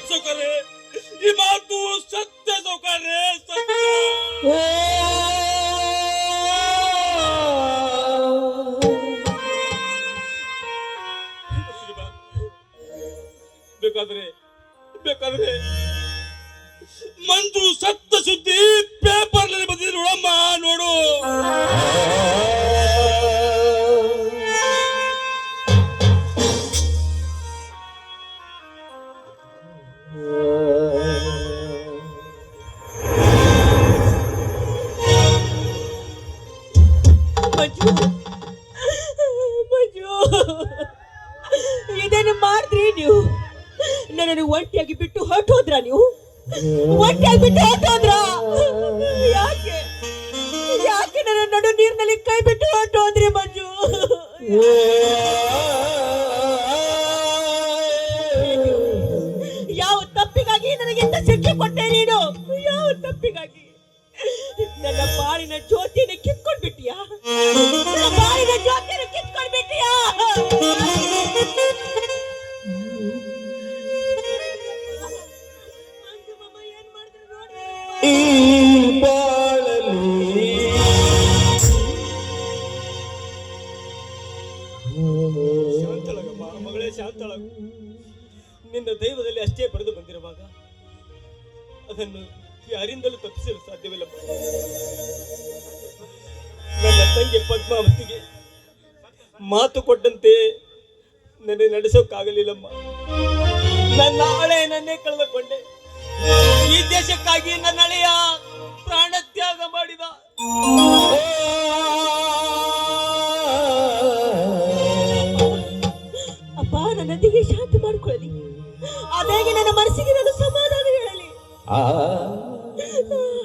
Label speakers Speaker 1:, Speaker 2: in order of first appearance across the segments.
Speaker 1: ಸೌಕರ್ಯ, ಈ ಮಾತು ಸತ್ಯ ಸೌಕರ್ಯ, ಸತ್ಯ. ಬೇಕಾದ್ರೆ ಬೇಕಾದ್ರೆ ಮಂಜು ಸತ್ಯ ಸುದ್ದಿ ಪೇಪರ್ ನಲ್ಲಿ ಬಂದಿದೆ ನೋಡಮ್ಮ, ನೋಡು.
Speaker 2: ಇದನ್ನು ಮಾಡಿದ್ರಿ ನೀವು? ನನ್ನನ್ನು ಒಂಟಿಯಾಗಿ ಬಿಟ್ಟು ಹೊರಟೋದ್ರ? ನೀವು ಒಂಟಿಯಾಗಿ ಬಿಟ್ಟು ಹೊರಟೋದ್ರ? ಯಾಕೆ ಯಾಕೆ ನನ್ನ ನಡು ನೀರಿನಲ್ಲಿ ಕೈ ಬಿಟ್ಟು ಹೊರಟೋದ್ರಿ ಮಂಜು? ಯಾವ ತಪ್ಪಿಗಾಗಿ ನನಗಿಂತ ಶಿಕ್ಷೆ ಕೊಟ್ಟೆ ನೀನು? ಯಾವ ತಪ್ಪಿಗಾಗಿ? ನನ್ನ ಬಾಳಿನ ಜ್ಯೋತಿಯನ್ನು ಕಿತ್ಕೊಂಡ್ಬಿಟ್ಟಿಯಾ? ನನ್ನ ಬಾಳಿನ ಜ್ಯೋತಿಯನ್ನು ಕಿತ್ಕೊಂಡ್ಬಿಟ್ಟಿಯಾ?
Speaker 1: ಈ ಬಾಳಲಿ ಶಾಂತಳಗಮ್ಮ, ಮಗಳೇ ಶಾಂತಳಗು. ನಿನ್ನ ದೈವದಲ್ಲಿ ಅಷ್ಟೇ ಬರೆದು ಬಂದಿರುವಾಗ ಅದನ್ನು ಯಾರಿಂದಲೂ ತಪ್ಪಿಸಲು ಸಾಧ್ಯವಿಲ್ಲ. ನನ್ನ ತಂಗಿ ಪದ್ಮಾವತಿಗೆ ಮಾತು ಕೊಟ್ಟಂತೆ ನನಗೆ ನಡೆಸೋಕ್ಕಾಗಲಿಲ್ಲಮ್ಮ. ನನ್ನ ಹಳೆಯನ್ನೇ ಕಳೆದುಕೊಂಡೆ. ಈ ದೇಶಕ್ಕಾಗಿ ನನ್ನ ಹಳೆಯ ಪ್ರಾಣ ತ್ಯಾಗ ಮಾಡಿದ.
Speaker 2: ಅಪ್ಪ, ನನ್ನದಿಗೆ ಶಾಂತಿ ಮಾಡಿಕೊಳ್ಳಲಿ. ಅದಾಗಿ ನನ್ನ ಮನಸ್ಸಿಗೆ ನಾನು ಸಮಾಧಾನ ಹೇಳಲಿ.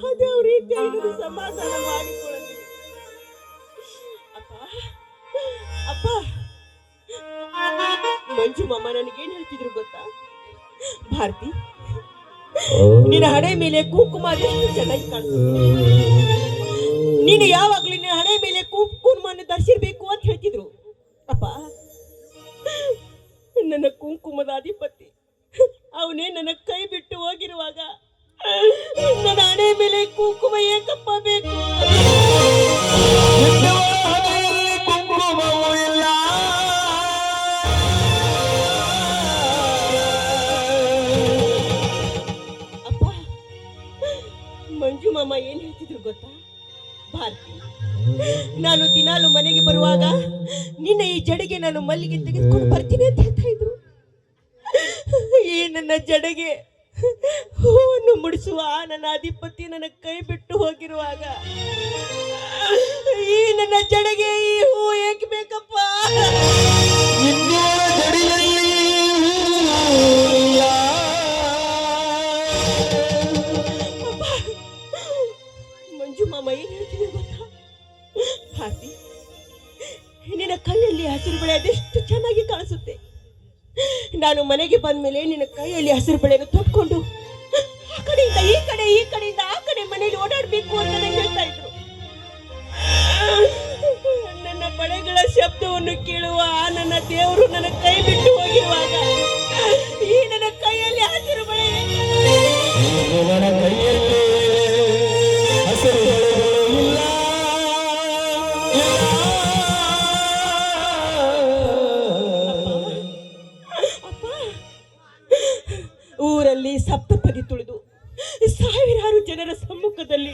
Speaker 2: ಅದೇ ರೀತಿಯಾಗಿ ನಾನು ಸಮಾಧಾನ ಮಾಡಿಕೊಳ್ಳಲಿ. ಅಪ್ಪ ಅಪ್ಪ, ಮಂಜು ಮಾಮ ನನಗೇನ್ ಹೇಳ್ತಿದ್ರು ಗೊತ್ತಾ? ಭಾರತಿ, ನಿನ್ನ ಹಣೆ ಮೇಲೆ ಕುಂಕುಮ ಅದೆಷ್ಟು ಚೆನ್ನಾಗಿ ಕಾಣಿಸುತ್ತೆ. ನೀನು ಯಾವಾಗ್ಲೂ ನಿನ್ನ ಹಣೆ ಮೇಲೆ ಕುಂಕುಮವನ್ನು ಧರಿಸಿರ್ಬೇಕು ಅಂತ ಹೇಳ್ತಿದ್ರು. ಅಪ್ಪ, ನನ್ನ ಕುಂಕುಮದ ಅಧಿಪತಿ ಅವನೇ ನನ್ನ ಕೈ ಬಿಟ್ಟು ಹೋಗಿರುವಾಗ ನನ್ನ ಹಣೆ ಮೇಲೆ ಕುಂಕುಮ ಏಕಪ್ಪ ಬೇಕು?
Speaker 1: ಕುಂಕುಮವೂ ಇಲ್ಲ,
Speaker 2: ಮಂಜು ಮಾಮ ಏನ್ ಹೇಳ್ತಿದ್ರು ಗೊತ್ತಾ? ಭಾರತಿ, ನಾನು ದಿನಾಲು ಮನೆಗೆ ಬರುವಾಗ ನಿನ್ನ ಈ ಜಡೆಗೆ ನಾನು ಮಲ್ಲಿಗೆ ತೆಗೆದುಕೊಂಡು ಬರ್ತೀನಿ ಅಂತ ಹೇಳ್ತಾ ಇದ್ರು. ಈ ನನ್ನ ಜಡೆಗೆ ಹೂವನ್ನು ಮುಡಿಸುವ ನನ್ನ ಅಧಿಪತಿ ನನ್ನ ಕೈ ಬಿಟ್ಟು ಹೋಗಿರುವಾಗ ಈ ನನ್ನ ಜಡೆಗೆ ಈ ಹೂ ಏಕೆ ಬೇಕಪ್ಪ? ಮಂಜು ಮಾಮ ಏನ್ ಹೇಳ್ತಿದ್ರು ಗೊತ್ತಾ? ಭಾರತಿ, ನಿನ್ನ ಕೈಯಲ್ಲಿ ಹಸಿರು ಬಳೆ ಅದೆಷ್ಟು ಚೆನ್ನಾಗಿ ಕಾಣಿಸುತ್ತೆ. ನಾನು ಮನೆಗೆ ಬಂದ ಮೇಲೆ ನಿನ್ನ ಕೈಯಲ್ಲಿ ಹಸಿರು ಬಳೆಯನ್ನು ತೊಟ್ಕೊಂಡು ಆ ಕಡೆಯಿಂದ ಈ ಕಡೆ, ಈ ಕಡೆಯಿಂದ ಆ ಕಡೆ ಮನೆಯಲ್ಲಿ ಓಡಾಡ್ಬೇಕು ಅಂತ ನನಗೆ ಹೇಳ್ತಾ ಇದ್ರು. ನನ್ನ ಬಳೆಗಳ ಶಬ್ದವನ್ನು ಕೇಳುವ ನನ್ನ ದೇವರು ನನ್ನ ಕೈ ಬಿಟ್ಟು ಹೋಗಿರುವಾಗ ಈ ನನ್ನ ಕೈಯಲ್ಲಿ ಹಸಿರು ಬಳೆ ಊರಲ್ಲಿ ಸಪ್ತಪದಿ ತುಳಿದು ಸಾವಿರಾರು ಜನರ ಸಮ್ಮುಖದಲ್ಲಿ